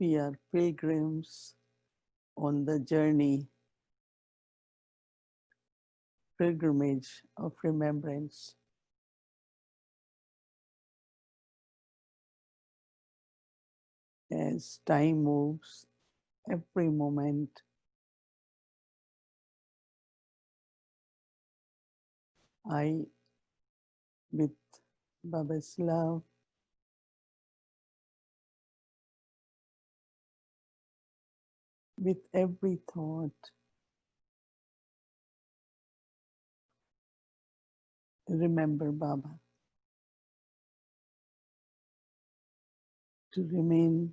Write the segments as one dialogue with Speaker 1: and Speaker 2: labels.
Speaker 1: We are pilgrims on the journey, pilgrimage of remembrance. As time moves, every moment I, with Baba's love, with every thought, remember Baba, to remain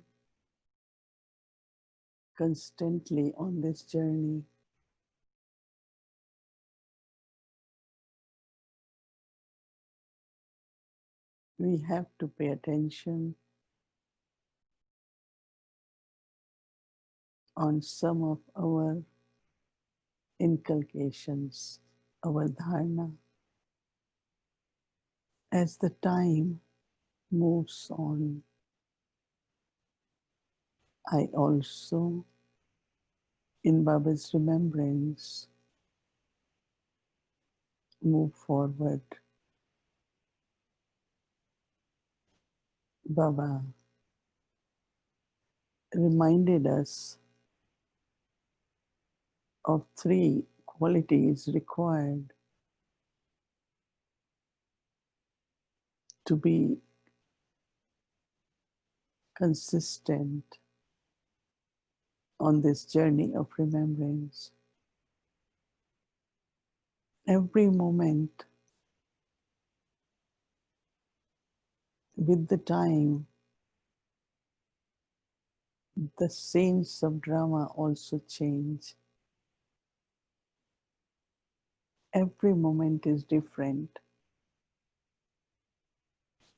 Speaker 1: constantly on this journey. We have to pay attention on some of our inculcations, our dharana. As the time moves on, I also, in Baba's remembrance, move forward. Baba reminded us of three qualities required to be consistent on this journey of remembrance. Every moment, with the time, the scenes of drama also change. Every moment is different.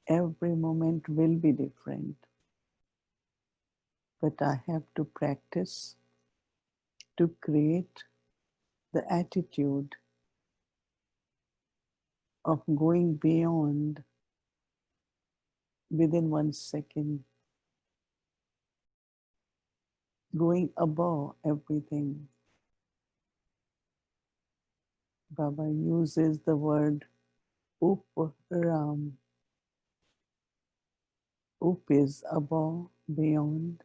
Speaker 1: Every moment will be different. But I have to practice to create the attitude of going beyond within 1 second, going above everything. Baba uses the word upram. Up is above, beyond.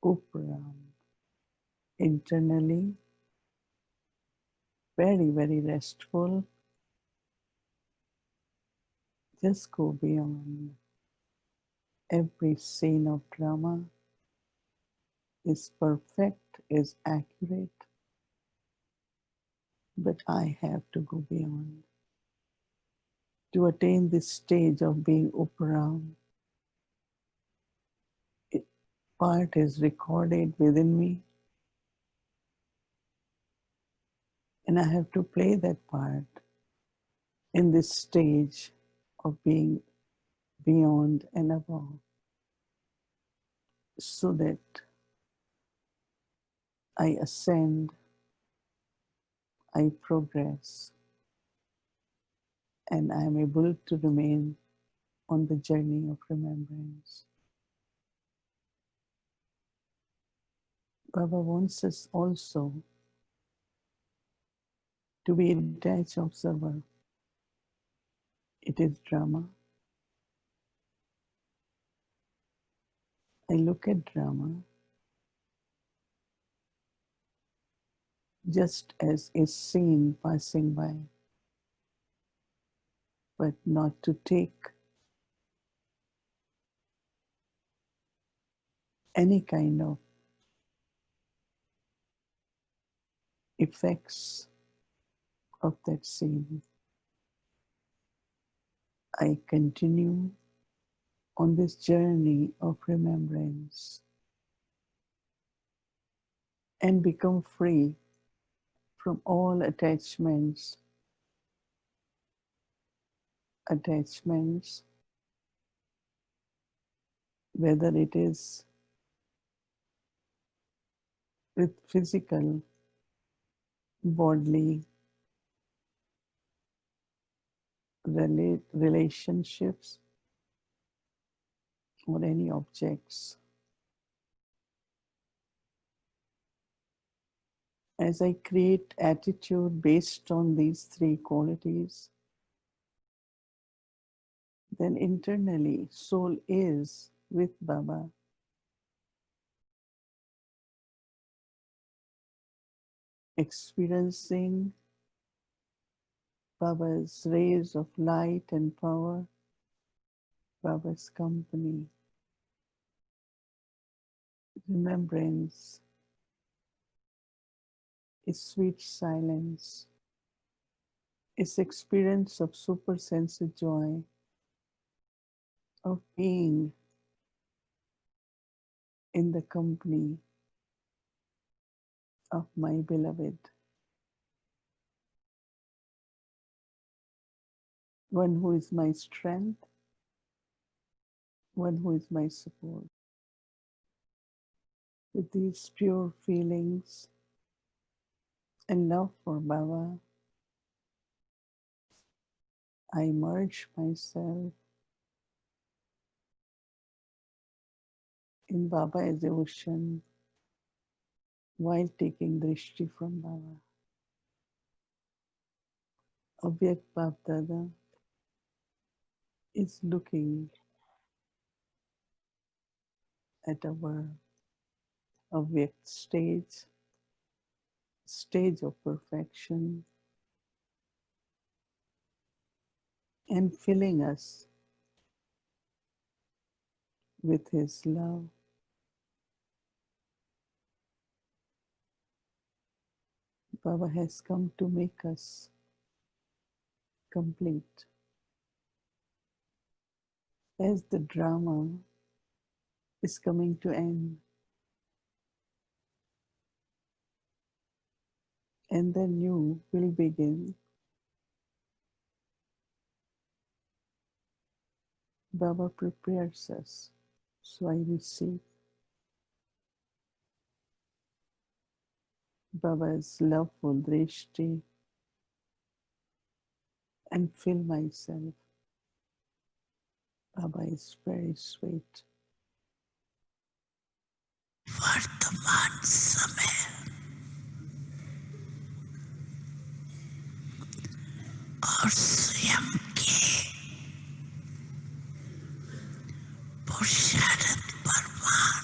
Speaker 1: Upram. Internally, very, very restful. Just go beyond. Every scene of drama is perfect, is accurate, but I have to go beyond. To attain this stage of being Uparam, part is recorded within me, and I have to play that part in this stage of being beyond and above, so that I ascend, I progress, and I am able to remain on the journey of remembrance. Baba wants us also to be a detached observer. It is drama. I look at drama just as a scene passing by, but not to take any kind of effects of that scene. I continue on this journey of remembrance and become free from all attachments, whether it is with physical, bodily relationships, or any objects. As I create attitude based on these three qualities, then internally soul is with Baba, experiencing Baba's rays of light and power, Baba's company, remembrance, is sweet silence, is experience of super sense joy, of being in the company of my beloved, one who is my strength, one who is my support. With these pure feelings and love for Baba, I immerse myself in Baba as ocean while taking drishti from Baba. Avyak Bapdada is looking at our Avyak stage of perfection, and filling us with his love. Baba has come to make us complete. As the drama is coming to end, and the new will begin, Baba prepares us. So I receive Baba's loveful drishti and feel myself. Baba is very sweet.
Speaker 2: वर्तमान समय और स्वयं के पुरुषार्थ प्रमाण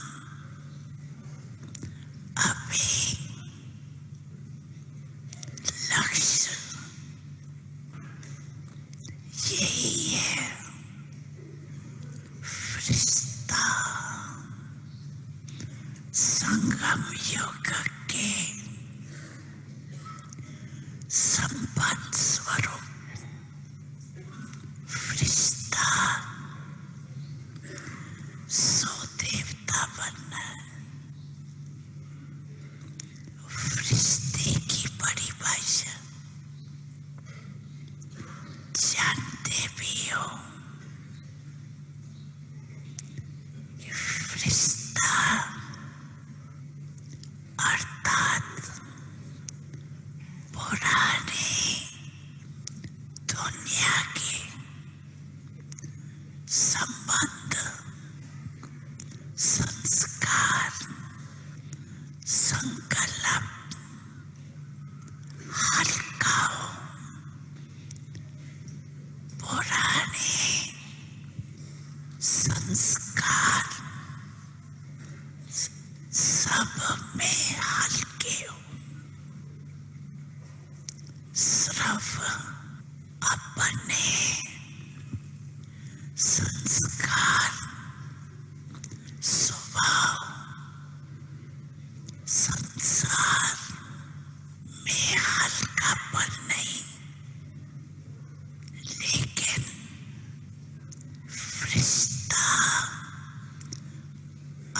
Speaker 2: अभी लक्ष्य यही है, फरिश्ता संगम युग के संपन्न स्वरूप फरिश्ता सो देवता बनना। फरिश्ते की परिभाषा जानते भी हो। फरिश्ता अर्थात पुराने दुनिया के संबंध, संस्कार, संकल्प, हल्काओं, पुराने संस्कार सब में हल्के हो। सिर्फ अपने संस्कार, स्वभाव, संसार में हल्कापन नहीं, लेकिन फरिश्ता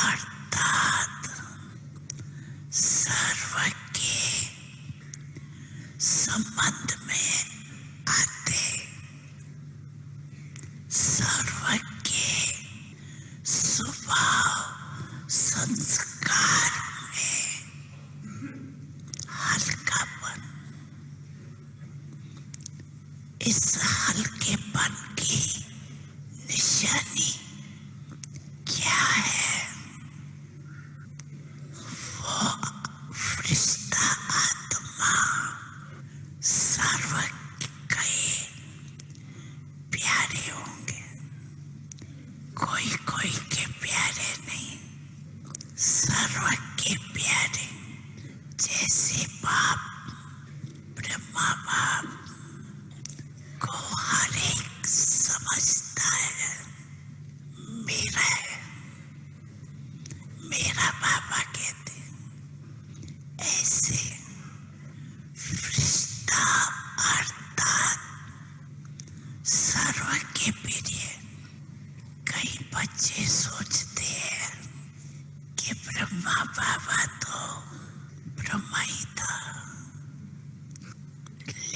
Speaker 2: अर्थात सर्व के संबंध में आते, सर्व के स्वभाव संस्कार में हल्कापन। इस हल्केपन की निशानी कोई कोई के प्यारे नहीं, सर्व के प्यारे। जैसे बाप ब्रह्मा बाप को हर एक समझता है, मेरा है, मेरा बाबा कहते हैं। ऐसे फरिश्ता अर्थात सर्व के प्रिय। कई बच्चे सोचते हैं कि ब्रह्मा बाबा तो ब्रह्मा ही था,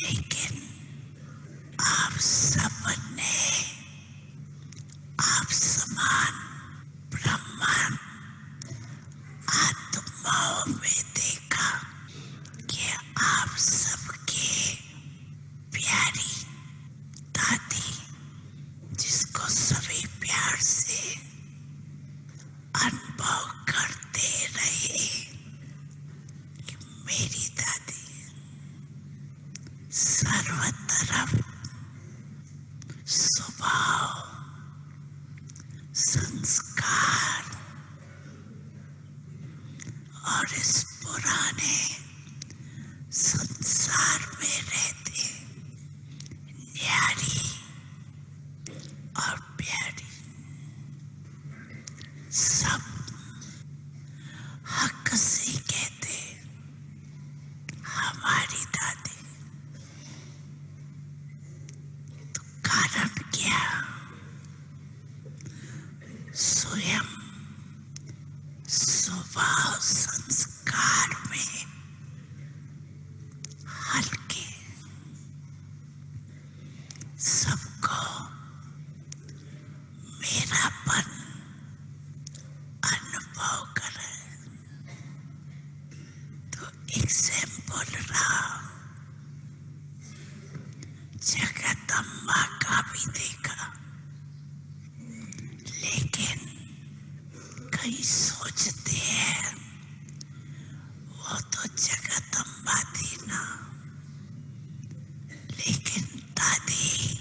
Speaker 2: लेकिन आप सबने आप समान ब्रह्मांड आत्माओं में देखा कि आप सबके प्यारी दादी, जिसको सभी प्यार से अनुभव करते रहे कि मेरी दादी सर्व तरफ स्वभाव संस्कार और इस पुराने संसार में रहते न्यारी और प्यारी, सब हक से कहते हमारी दादी। तो कारण क्या? स्वयं स्वभाव संस्कार में हल्के, सबको मेरापन अनुभव करे। तो एग्जाम्पल रहा, जगदम्बा का भी देखा, लेकिन कई सोचते हैं वो तो जगदम्बा थी ना, लेकिन दादी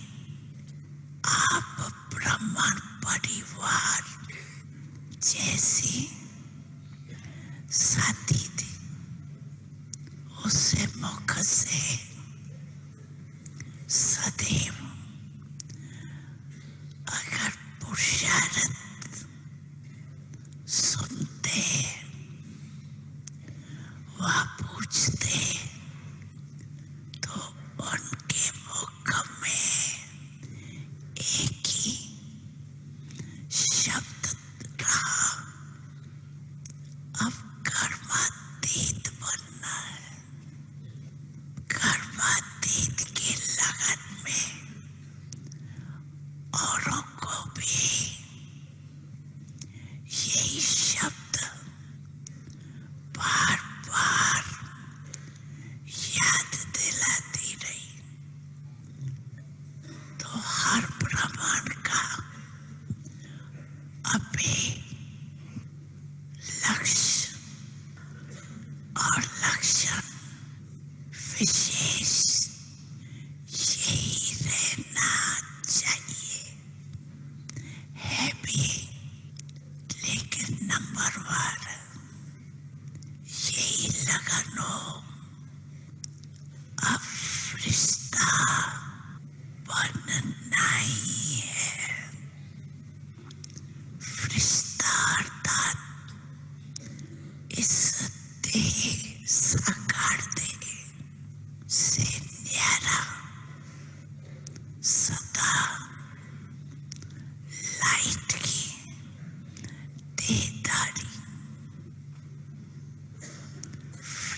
Speaker 2: आप ब्राह्मण परिवार जैसी साथी थी। उससे मुख से सदैव अगर पुरुषार्थ सुनते, वह पूछते, तो उनके मुख में एक ही शब्द रहा, अब कर्मातीत बनना है। कर्मातीत की लगन में औरों को भी यही शब्द बार बार याद दिलाती रही। तो हर ब्राह्मण का अभी लक्ष्य और लक्षण विशेष यही रहना चाहिए, है भी। लेकिन नंबर 1 यही लगन हो, अब रिश्ता बनना ही है। रिश्ता अर्थात इस देह साकार देह से न्यारा, सदा लाइट की देहधारी।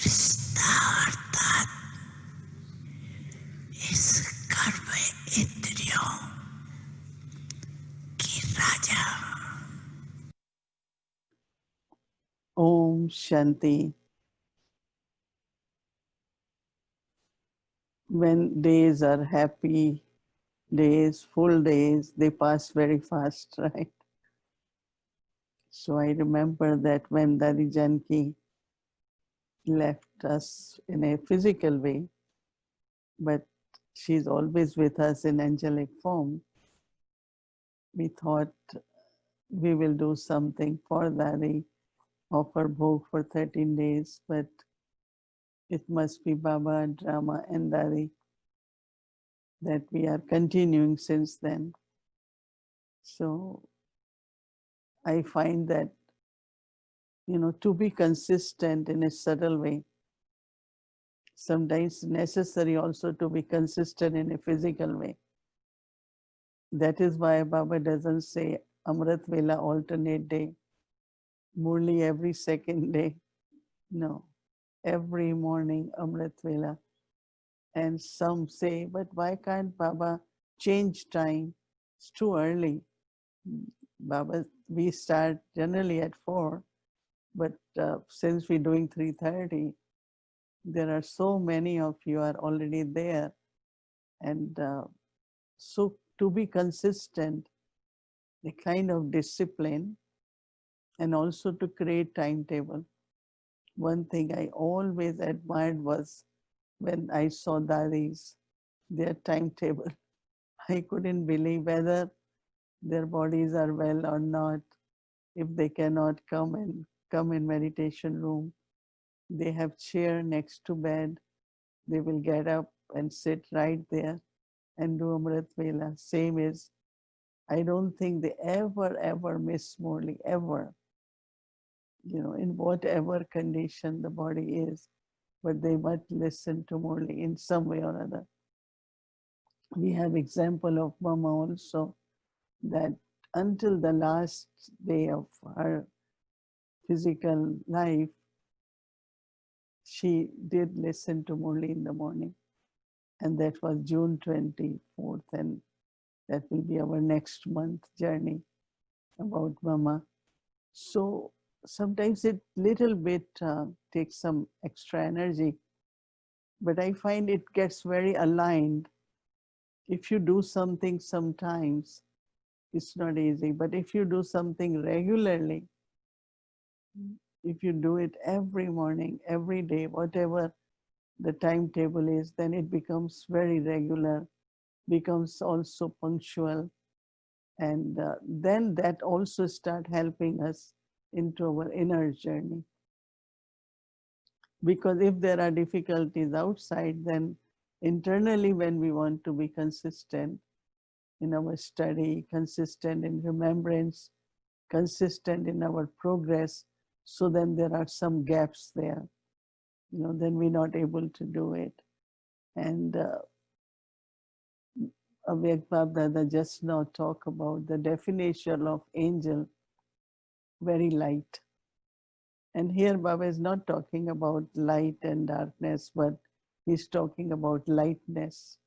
Speaker 2: रिश्ता अर्थात इस कर्म इंद्रियों की राजा।
Speaker 1: Om Shanti. When days are happy days, full days, they pass very fast, right? So I remember that when Dadi Janki left us in a physical way, but she's always with us in angelic form, we thought we will do something for Dari, offer bhog for 13 days, but it must be Baba, drama, and Dari that we are continuing since then. So I find that, to be consistent in a subtle way, sometimes necessary also to be consistent in a physical way. That is why Baba doesn't say Amrit Vela alternate day, Murli every second day. No, every morning Amrit Vela. And some say, but why can't Baba change time? It's too early. Baba, we start generally at 4, but since we're doing 3:30, there are so many of you are already there. And so to be consistent, a kind of discipline, and also to create timetable. One thing I always admired was when I saw Dadis, their timetable. I couldn't believe whether their bodies are well or not. If they cannot come in meditation room, they have chair next to bed. They will get up and sit right there and do Amrit Vela. Same is, I don't think they ever miss Morley, ever. In whatever condition the body is, but they must listen to Morley in some way or other. We have example of Mama also, that until the last day of her physical life, she did listen to Murli in the morning. And that was June 24th. And that will be our next month journey about Mama. So sometimes it little bit takes some extra energy, but I find it gets very aligned. If you do something sometimes, it's not easy, but if you do something regularly, if you do it every morning, every day, whatever the timetable is, then it becomes very regular, becomes also punctual, and then that also start helping us into our inner journey. Because if there are difficulties outside, then internally when we want to be consistent in our study, consistent in remembrance, consistent in our progress, so then there are some gaps there, then we're not able to do it. And Avyak Bab Dada just now talk about the definition of angel, very light. And here Baba is not talking about light and darkness, but he's talking about lightness.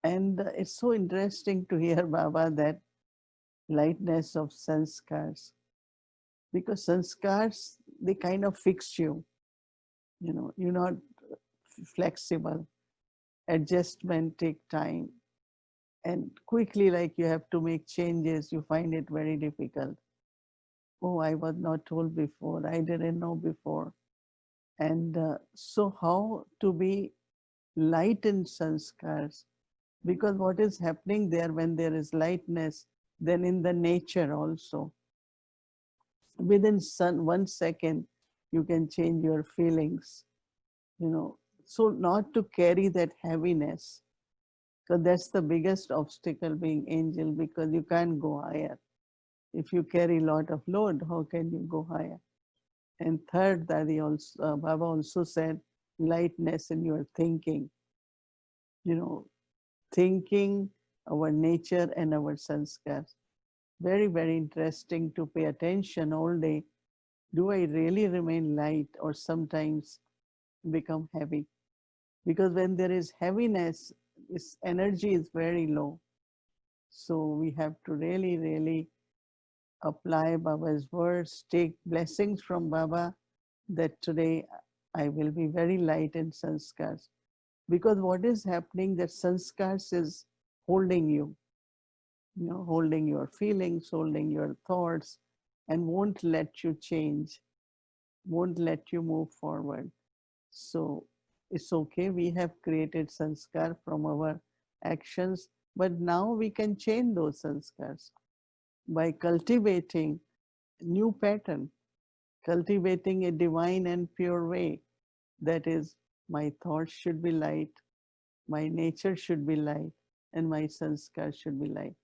Speaker 1: And it's so interesting to hear Baba that lightness of sanskars, because sanskars, they kind of fix you. You're not flexible. Adjustment take time. And quickly, like you have to make changes, you find it very difficult. Oh, I was not told before, I didn't know before. And so how to be light in sanskars? Because what is happening there when there is lightness, then in the nature also, within 1 second, you can change your feelings, so not to carry that heaviness, because that's the biggest obstacle being angel, because you can't go higher. If you carry a lot of load, how can you go higher? And third, Baba also said, lightness in your thinking, thinking, our nature and our sanskars. Very, very interesting to pay attention all day. Do I really remain light or sometimes become heavy? Because when there is heaviness, its energy is very low. So we have to really, really apply Baba's words, take blessings from Baba, that today I will be very light in sanskars. Because what is happening, that sanskars is holding you, holding your feelings, holding your thoughts, and won't let you change, won't let you move forward. So it's okay, we have created sanskar from our actions, but now we can change those sanskars. by cultivating new pattern, cultivating a divine and pure way. That is, my thoughts should be light, my nature should be light, and my sanskar should be light.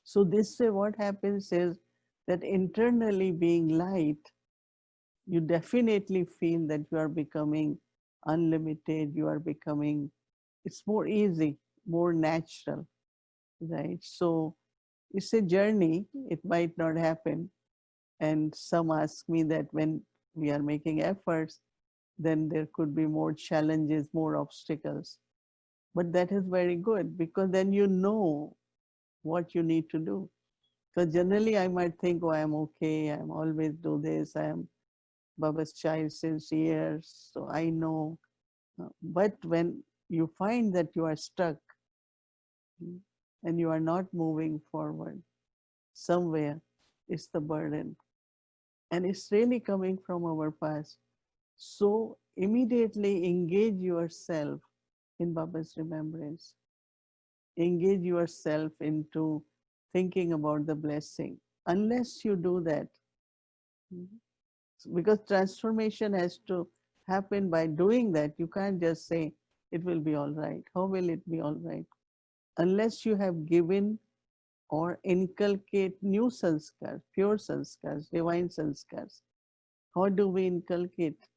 Speaker 1: So this way what happens is that internally being light, you definitely feel that you are becoming unlimited, you are becoming, it's more easy, more natural, right? So it's a journey, it might not happen. And some ask me that when we are making efforts, then there could be more challenges, more obstacles. But that is very good because then you know what you need to do. Because generally I might think, oh, I'm okay, I'm always do this, I am Baba's child since years, so I know. But when you find that you are stuck and you are not moving forward, somewhere it's the burden. And it's really coming from our past. So immediately engage yourself in Baba's remembrance. Engage yourself into thinking about the blessing. Unless you do that, because transformation has to happen by doing that, you can't just say it will be all right. How will it be all right? Unless you have given or inculcate new sanskars, pure sanskars, divine sanskars. How do we inculcate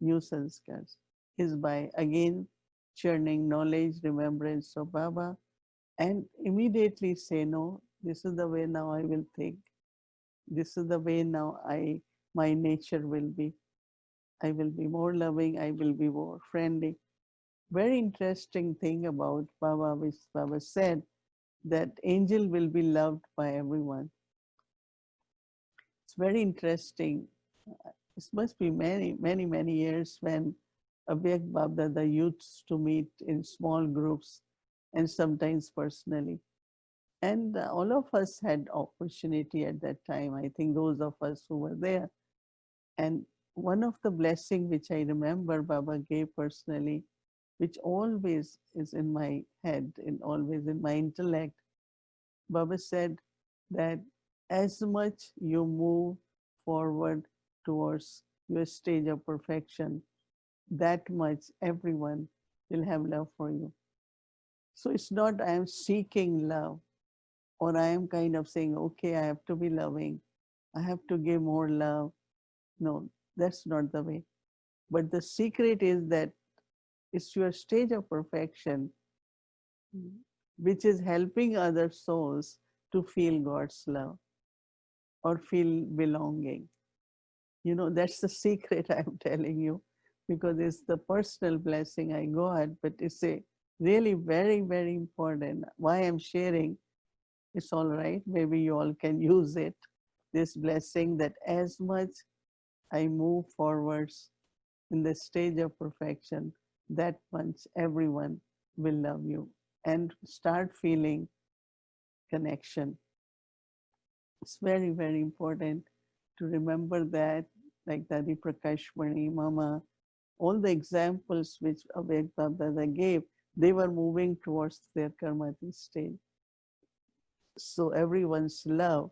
Speaker 1: new sanskars? Is by again churning knowledge, remembrance of Baba, and immediately say, no, this is the way now I will think. This is the way now my nature will be. I will be more loving, I will be more friendly. Very interesting thing about Baba, which Baba said, that angel will be loved by everyone. It's very interesting. It must be many, many, many years when Abhyak Babdada used to meet in small groups and sometimes personally. And all of us had opportunity at that time. I think those of us who were there. And one of the blessing which I remember Baba gave personally, which always is in my head and always in my intellect, Baba said that as much you move forward towards your stage of perfection, that much everyone will have love for you. So it's not I am seeking love or I am kind of saying, okay, I have to be loving, I have to give more love. No, that's not the way. But the secret is that it's your stage of perfection which is helping other souls to feel God's love or feel belonging. You know, that's the secret I'm telling you because it's the personal blessing I got, but it's a really very, very important. Why I'm sharing, it's all right. Maybe you all can use it. This blessing that as much I move forwards in the stage of perfection, that much everyone will love you and start feeling connection. It's very, very important to remember that, like Dadi Prakash Mani, Mama, all the examples which Abhyak Babdada gave, they were moving towards their karmati stage. So everyone's love,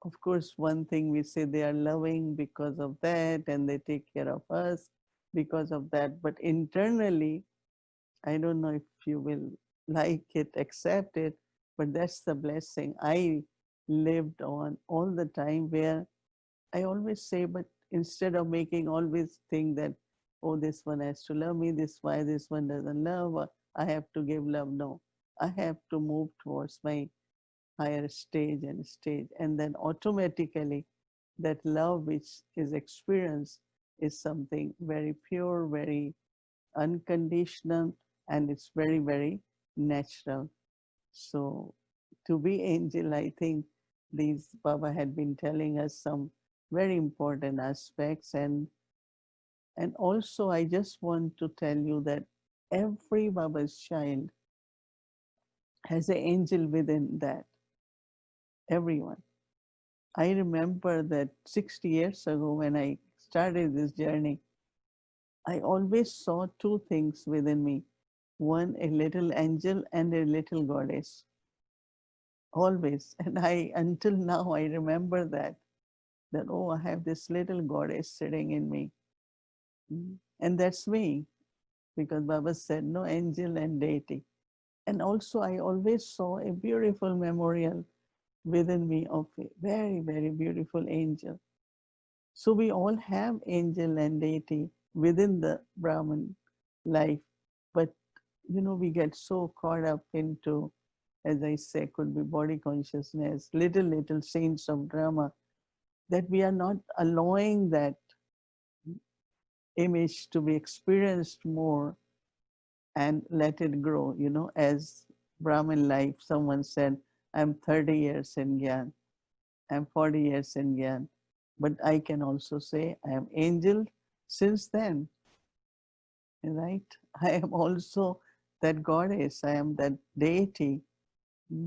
Speaker 1: of course, one thing we say they are loving because of that and they take care of us because of that. But internally, I don't know if you will like it, accept it, but that's the blessing I lived on all the time where I always say, but instead of making always think that, oh, this one has to love me, this one doesn't love, I have to give love. No, I have to move towards my higher stage and stage. And then automatically that love which is experienced is something very pure, very unconditional, and it's very, very natural. So to be angel, I think these Baba had been telling us some very important aspects. And also I just want to tell you that every Baba's child has an angel within that, everyone. I remember that 60 years ago when I started this journey, I always saw two things within me. One, a little angel and a little goddess. always. And until now, I remember that, oh, I have this little goddess sitting in me. And that's me, because Baba said, no angel and deity. And also, I always saw a beautiful memorial within me of a very, very beautiful angel. So we all have angel and deity within the Brahman life. But, we get so caught up into, as I say, could be body consciousness, little scenes of drama, that we are not allowing that image to be experienced more and let it grow, as Brahmin life. Someone said, I'm 30 years in Gyan, I'm 40 years in Gyan, but I can also say I am angel since then, right? I am also that goddess, I am that deity,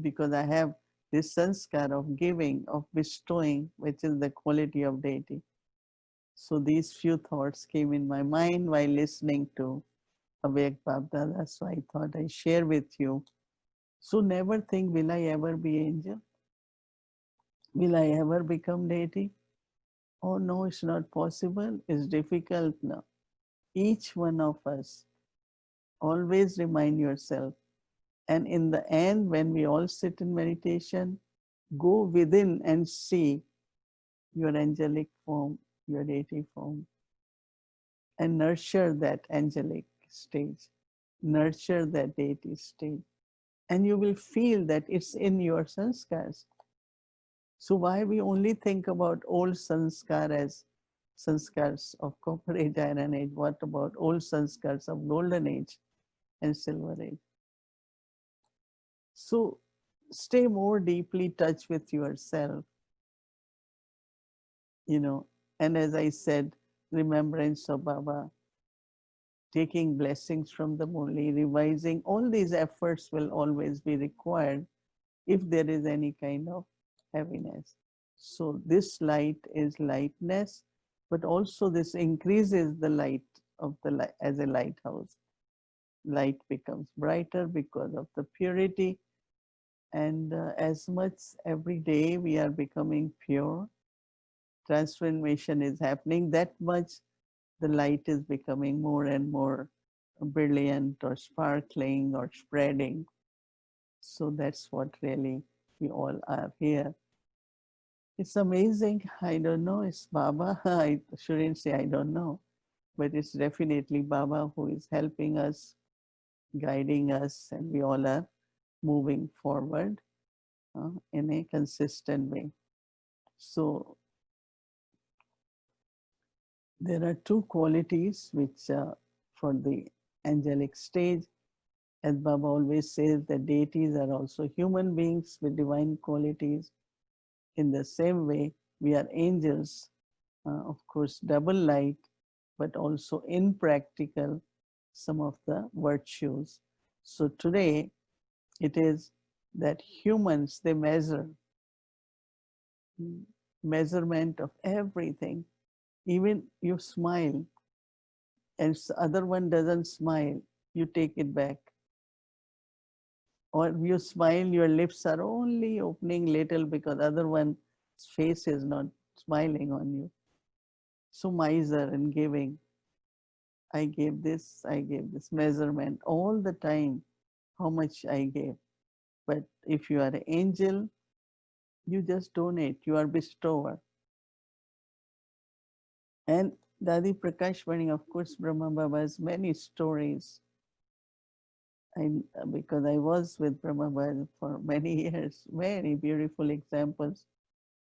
Speaker 1: because I have this sanskar of giving, of bestowing, which is the quality of deity. So these few thoughts came in my mind while listening to Avek Babdada. So I thought I share with you. So never think, will I ever be angel? Will I ever become deity? Oh no, it's not possible. It's difficult now. Each one of us, always remind yourself. And in the end, when we all sit in meditation, go within and see your angelic form, your deity form, and nurture that angelic stage, nurture that deity stage. And you will feel that it's in your sanskars. So why we only think about old sanskar as sanskars of copper age, iron age? What about old sanskars of golden age and silver age? So stay more deeply touch with yourself, you know. And as I said, remembrance of Baba, taking blessings from the Murli, revising, all these efforts will always be required if there is any kind of heaviness. So this light is lightness, but also this increases the light of the light as a lighthouse. Light becomes brighter because of the purity, and as much every day we are becoming pure, transformation is happening, that much the light is becoming more and more brilliant or sparkling or spreading. So that's what really we all are here. It's amazing. I don't know. It's Baba. I shouldn't say I don't know, but it's definitely Baba who is helping us, guiding us, and we all are moving forward in a consistent way. So there are two qualities which for the angelic stage, as Baba always says, that deities are also human beings with divine qualities. In the same way, we are angels, of course, double light, but also in practical, some of the virtues. So today, it is that humans, they measure, measurement of everything. Even you smile, and other one doesn't smile, you take it back. Or you smile, your lips are only opening little because other one's face is not smiling on you. So miser and giving. I gave this measurement all the time, how much I gave. But if you are an angel, you just donate, you are bestower. And Dadi Prakashvani, of course, Brahma Baba has many stories. Because I was with Brahma Baba for many years, very beautiful examples.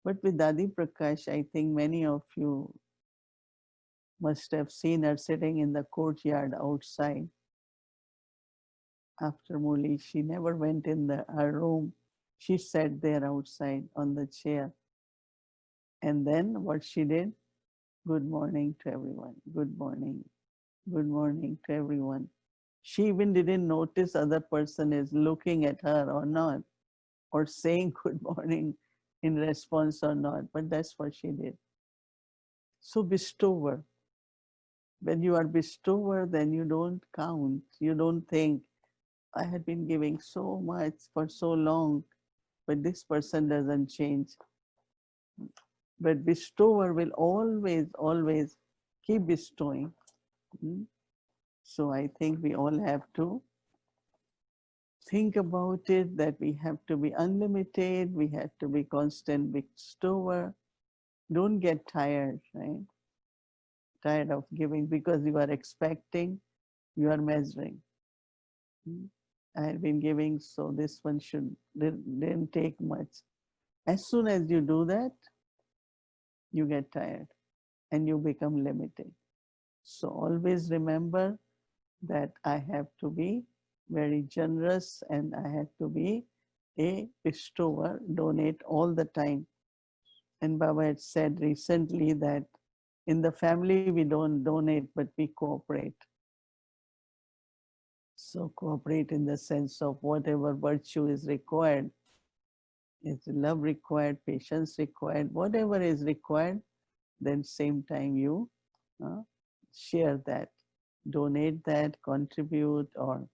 Speaker 1: But with Dadi Prakash, I think many of you must have seen her sitting in the courtyard outside after Muli. She never went in her room. She sat there outside on the chair. And then what she did, good morning to everyone, good morning to everyone. She even didn't notice other person is looking at her or not, or saying good morning in response or not, but that's what she did. So bestower, when you are bestower, then you don't count, you don't think, I had been giving so much for so long, but this person doesn't change. But bestower will always, always keep bestowing. Mm. So I think we all have to think about it, that we have to be unlimited, we have to be constant bestower. Don't get tired, right? Tired of giving because you are expecting, you are measuring. Mm. I have been giving, so this one didn't take much. As soon as you do that, you get tired and you become limited. So always remember that I have to be very generous and I have to be a bestower, donate all the time. And Baba had said recently that in the family we don't donate, but we cooperate. So cooperate in the sense of whatever virtue is required, is love required, patience required, whatever is required, then same time you uh, share that, donate that, contribute, or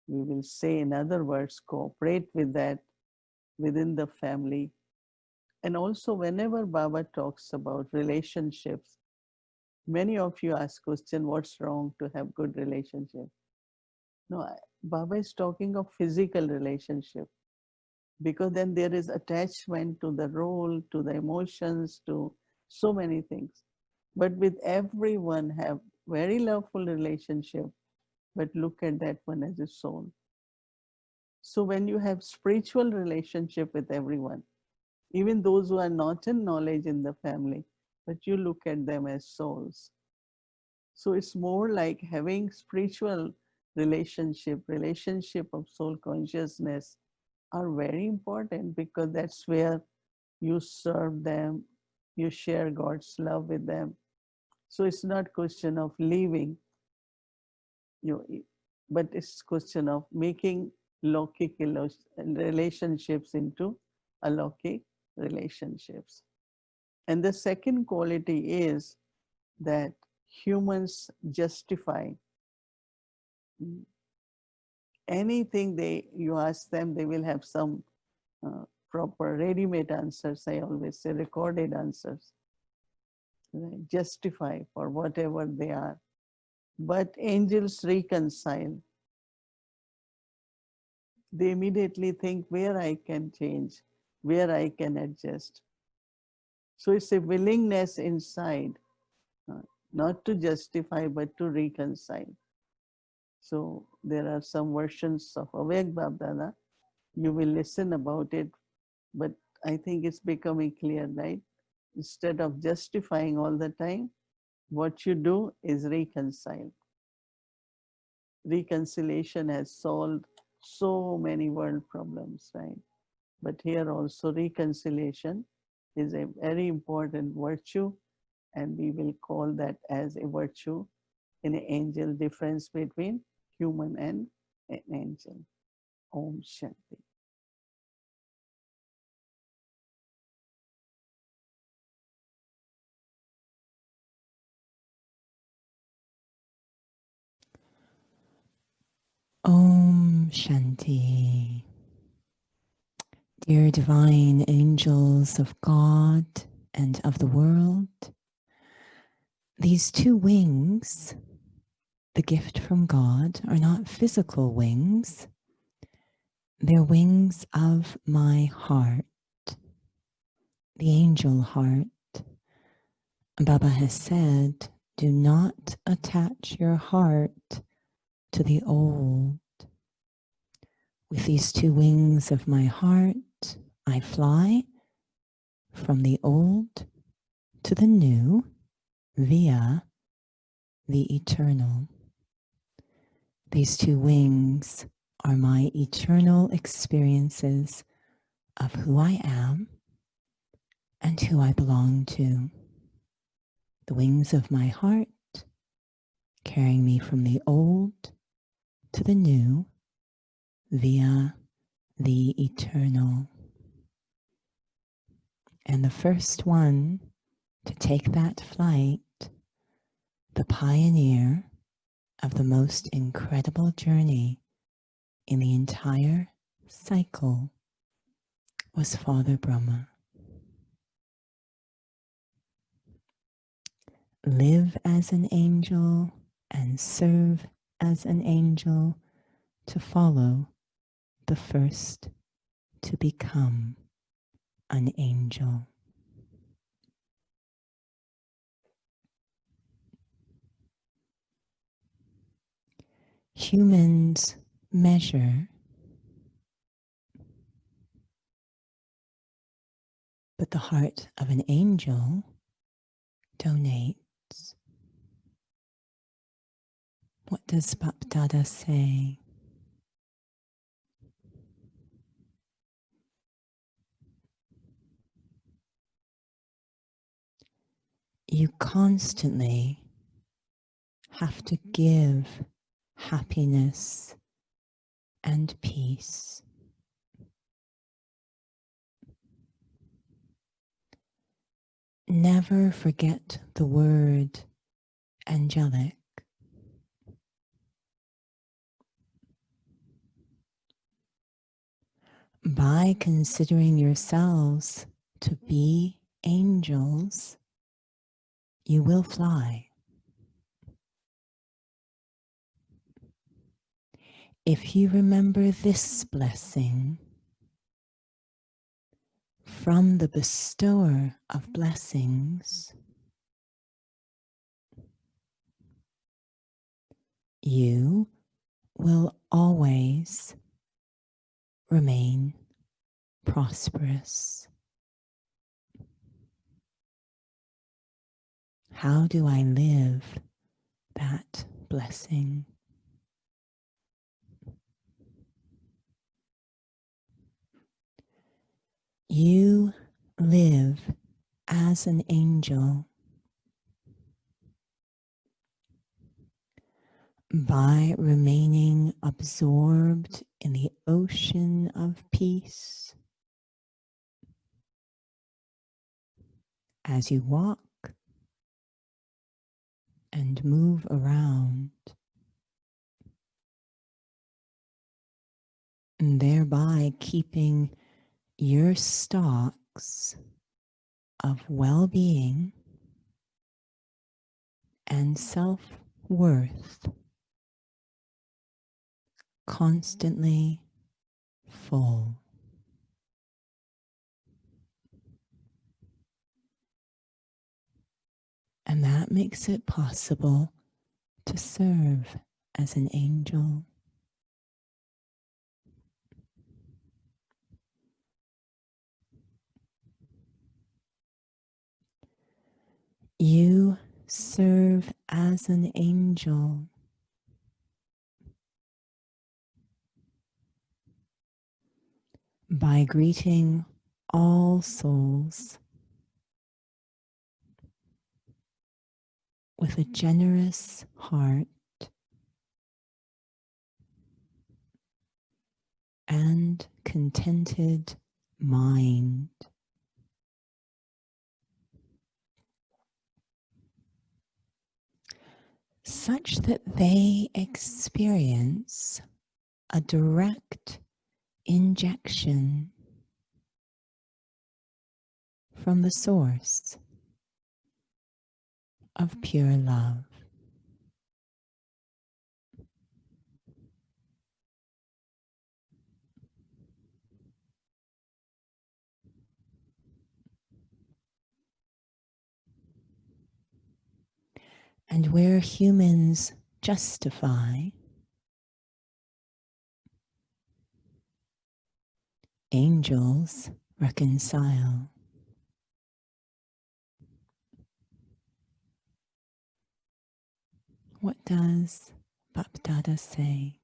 Speaker 1: we will say in other words, cooperate with that within the family. And also whenever Baba talks about relationships, many of you ask question, what's wrong to have good relationship? No, Baba is talking of physical relationship, because then there is attachment to the role, to the emotions, to so many things. But with everyone have very loveful relationship, but look at that one as a soul. So when you have spiritual relationship with everyone, even those who are not in knowledge in the family, but you look at them as souls. So it's more like having spiritual relationship of soul consciousness are very important, because that's where you serve them, you share God's love with them. So it's not question of leaving, you, but it's question of making Lokik relationships into alokik relationships. And the second quality is that humans justify anything you ask them, they will have some proper ready-made answers. I always say recorded answers, right? Justify for whatever they are. But angels reconcile. They immediately think where I can change, where I can adjust. So it's a willingness inside, uh, not to justify, but to reconcile. So there are some versions of Avek Babdada. You will listen about it, but I think it's becoming clear, right? Instead of justifying all the time, what you do is reconcile. Reconciliation has solved so many world problems, right? But here also reconciliation is a very important virtue, and we will call that as a virtue in an angel, difference between human and an angel. Om Shanti.
Speaker 3: Om Shanti. Dear divine angels of God and of the world, these two wings, the gift from God, are not physical wings. They're wings of my heart, the angel heart. Baba has said, do not attach your heart to the old. With these two wings of my heart, I fly from the old to the new via the eternal. These two wings are my eternal experiences of who I am and who I belong to. The wings of my heart carrying me from the old to the new via the eternal. And the first one to take that flight, the pioneer of the most incredible journey in the entire cycle was Father Brahma. Live as an angel and serve as an angel to follow the first to become an angel. Humans measure, but the heart of an angel donates. What does Bapdada say? You constantly have to give happiness and peace. Never forget the word angelic. By considering yourselves to be angels, you will fly. If you remember this blessing from the bestower of blessings, you will always remain prosperous. How do I live that blessing? You live as an angel by remaining absorbed in the ocean of peace as you walk and move around, and thereby keeping your stocks of well-being and self-worth constantly full. And that makes it possible to serve as an angel. You serve as an angel by greeting all souls with a generous heart and contented mind. Such that they experience a direct injection from the source of pure love. And where humans justify, angels reconcile. What does Bapdada say?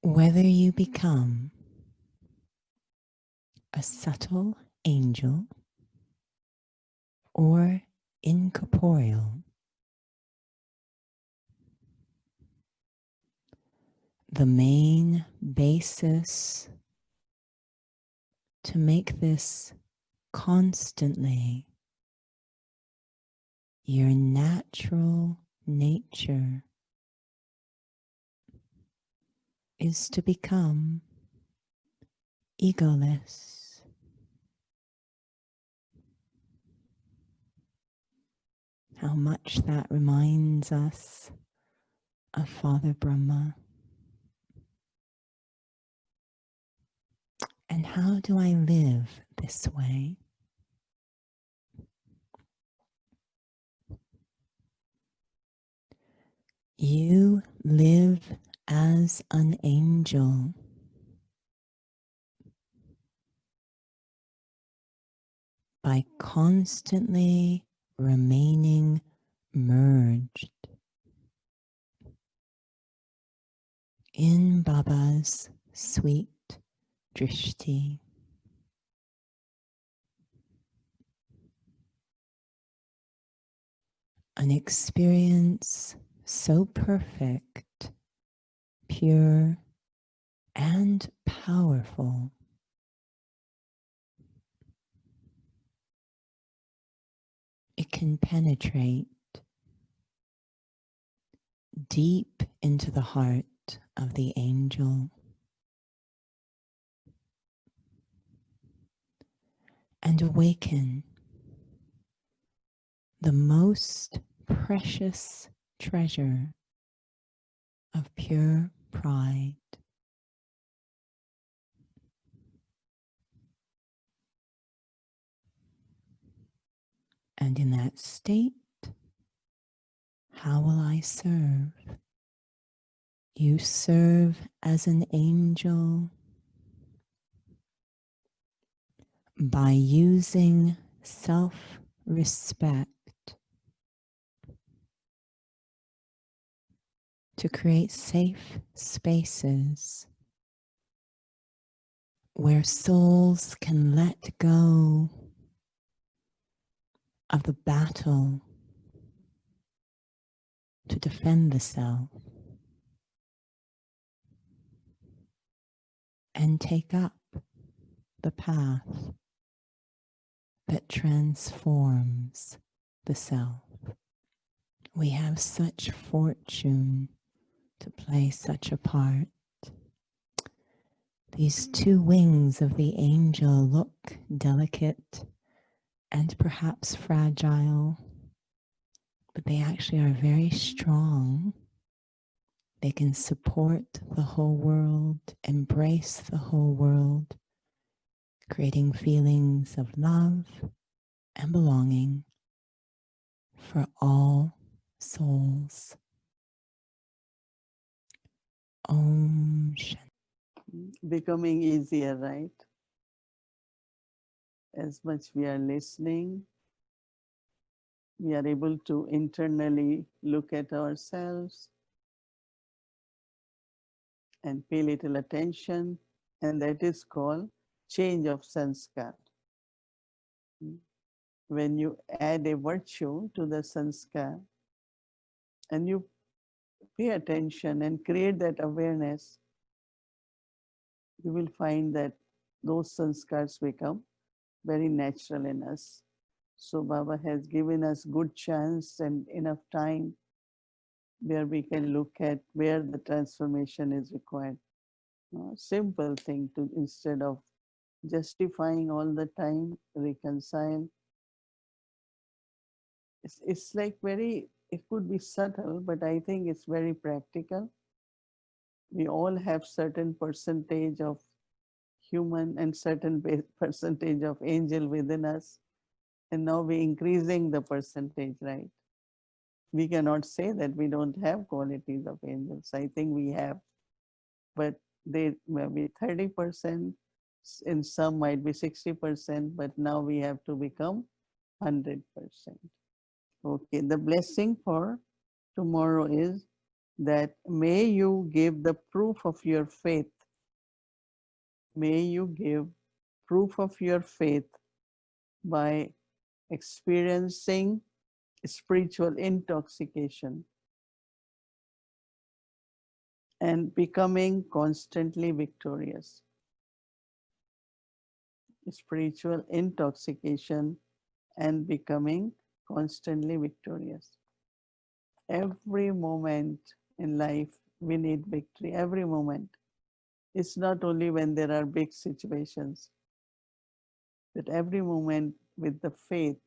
Speaker 3: Whether you become a subtle angel or incorporeal, the main basis to make this constantly your natural nature is to become egoless. How much that reminds us of Father Brahma. And how do I live this way? You live as an angel by constantly remaining merged in Baba's sweet drishti. An experience so perfect, pure, and powerful. It can penetrate deep into the heart of the angel and awaken the most precious treasure of pure pride. And in that state, how will I serve? You serve as an angel by using self-respect to create safe spaces where souls can let go of the battle to defend the self and take up the path that transforms the self. We have such fortune to play such a part. These two wings of the angel look delicate and perhaps fragile, but they actually are very strong. They can support the whole world, embrace the whole world, creating feelings of love and belonging for all souls. Om Shanti.
Speaker 1: Becoming easier, right? As much we are listening, we are able to internally look at ourselves and pay little attention, and that is called change of sanskar. When you add a virtue to the sanskar and you pay attention and create that awareness, you will find that those sanskars become very natural in us. So Baba has given us good chance and enough time where we can look at where the transformation is required. Simple thing to, instead of justifying all the time, reconcile. It's like very, it could be subtle, but I think it's very practical. We all have certain percentage of human and certain percentage of angel within us. And now we're increasing the percentage, right? We cannot say that we don't have qualities of angels. I think we have, but they may be 30%, in some might be 60%, but now we have to become 100%. Okay, the blessing for tomorrow is that may you give the proof of your faith. May you give proof of your faith by experiencing spiritual intoxication and becoming constantly victorious. Spiritual intoxication and becoming constantly victorious. Every moment in life, we need victory. Every moment. It's not only when there are big situations, but every moment with the faith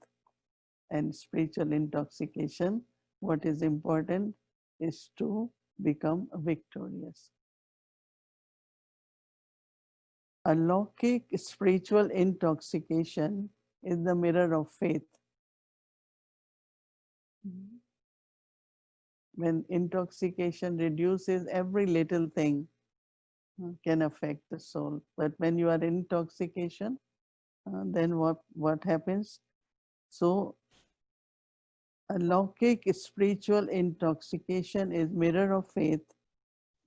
Speaker 1: and spiritual intoxication, what is important is to become victorious. Alaukic spiritual intoxication is the mirror of faith. When intoxication reduces, every little thing can affect the soul. But when you are in intoxication, then what happens? So alaukic spiritual intoxication is mirror of faith.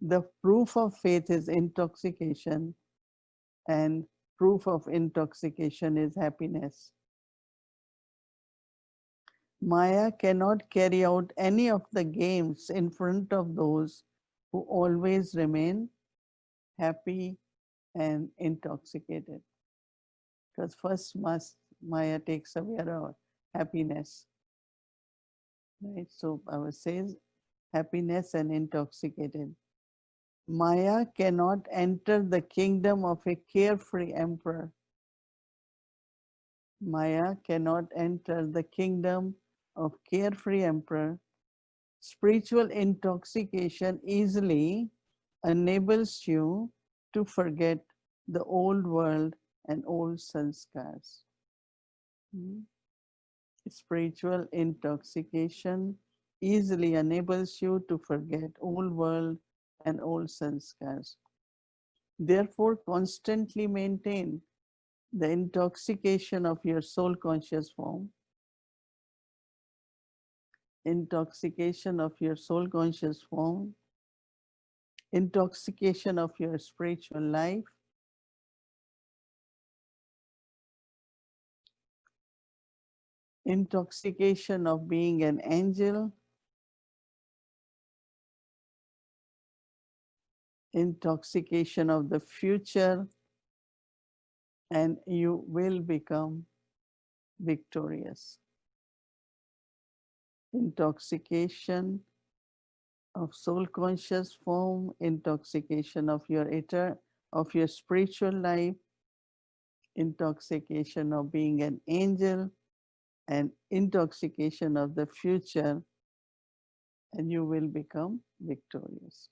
Speaker 1: The proof of faith is intoxication, and proof of intoxication is happiness. Maya cannot carry out any of the games in front of those who always remain happy and intoxicated. Because first must Maya takes away our happiness. Right? So our says happiness and intoxicated. Maya cannot enter the kingdom of a carefree emperor. Maya cannot enter the kingdom of carefree emperor. Spiritual intoxication easily enables you to forget the old world and old sanskars. Spiritual intoxication easily enables you to forget old world and old sanskars. Therefore, constantly maintain the intoxication of your soul conscious form, intoxication of your soul conscious form, intoxication of your spiritual life, intoxication of being an angel, intoxication of the future, and you will become victorious. Intoxication of soul conscious form, intoxication of your spiritual life, intoxication of being an angel, and intoxication of the future, and you will become victorious.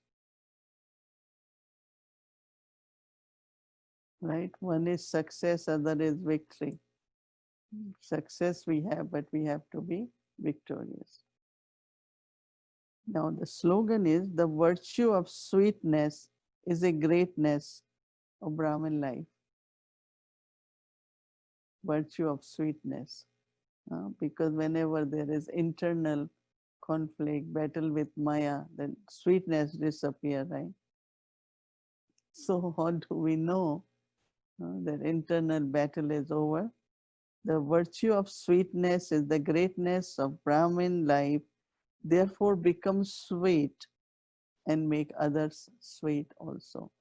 Speaker 1: Right? One is success, other is victory. Success we have, but we have to be victorious. Now the slogan is, the virtue of sweetness is a greatness of Brahmin life. Virtue of sweetness. Because whenever there is internal conflict, battle with Maya, then sweetness disappear, right? So how do we know that internal battle is over? The virtue of sweetness is the greatness of Brahmin life, therefore become sweet and make others sweet also.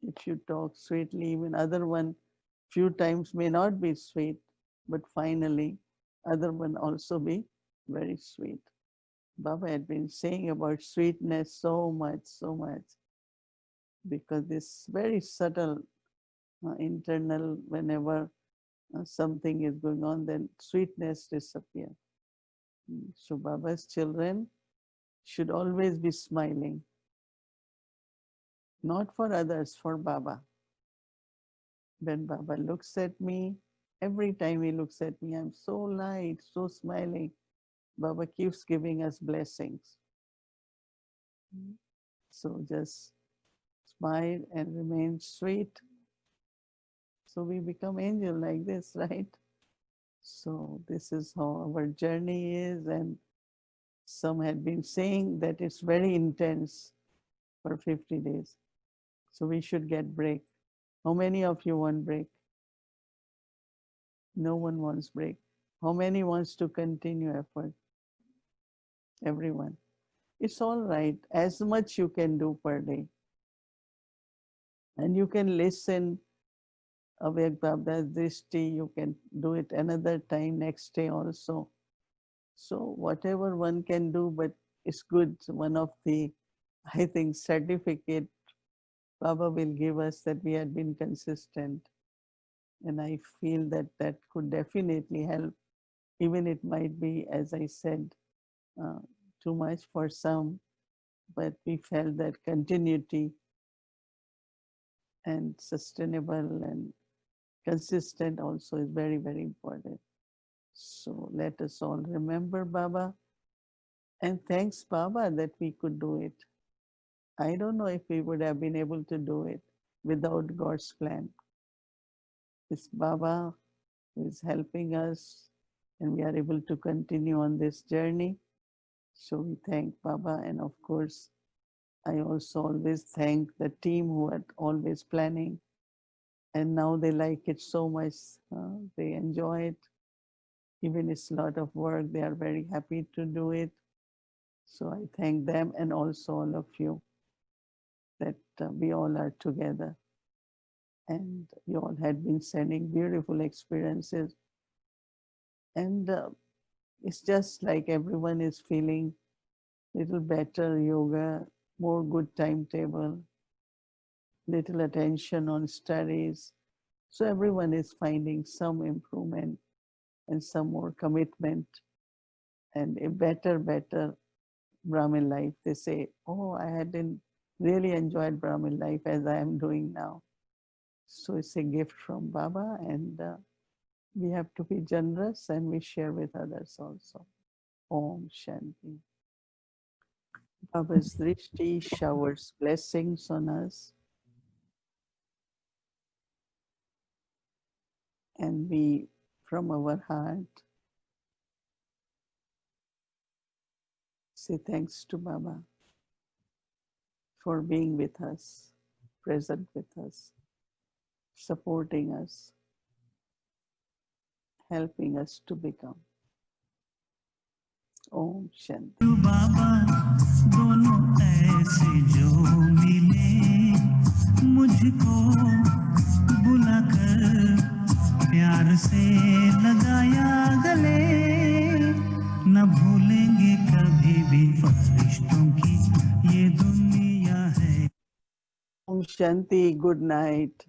Speaker 1: If you talk sweetly, even other one few times may not be sweet, but finally other one also be very sweet. Baba had been saying about sweetness so much, because this very subtle internal, whenever something is going on, then sweetness disappears. So Baba's children should always be smiling, not for others, for Baba. When Baba looks at me, every time he looks at me, I'm so light, so smiling. Baba keeps giving us blessings. So just smile and remain sweet. So we become angel like this, right? So this is how our journey is, and some had been saying that it's very intense for 50 days. So we should get break. How many of you want break? No one wants break. How many wants to continue effort? Everyone. It's all right, as much you can do per day. And you can listen Avyak Baba's Drishti, you can do it another time, next day also. So whatever one can do, but it's good. One of the, I think, certificate Baba will give us that we had been consistent. And I feel that that could definitely help. Even it might be, as I said, uh, too much for some, but we felt that continuity and sustainable and consistent also is very, very important. So let us all remember Baba, and thanks Baba that we could do it. I don't know if we would have been able to do it without God's plan. It's Baba who is helping us, and we are able to continue on this journey. So we thank Baba, and of course, I also always thank the team who are always planning, and now they like it so much. They enjoy it. Even it's a lot of work, they are very happy to do it. So I thank them and also all of you that we all are together. And you all had been sending beautiful experiences. And it's just like everyone is feeling little better yoga, more good timetable, little attention on studies. So everyone is finding some improvement and some more commitment and a better Brahmin life. They say, oh, I hadn't really enjoyed Brahmin life as I am doing now. So it's a gift from Baba, and we have to be generous and we share with others also. Om Shanti. Baba's Drishti showers blessings on us, and we, from our heart, say thanks to Baba for being with us, present with us, supporting us, helping us to become. Om Shanti.
Speaker 2: बाबा दोनों ऐसे जो मिले मुझको बुलाकर प्यार से लगाया गले न भूलेंगे कभी भी फरिश्तों की ये दुनिया है
Speaker 1: Om Shanti. Good night.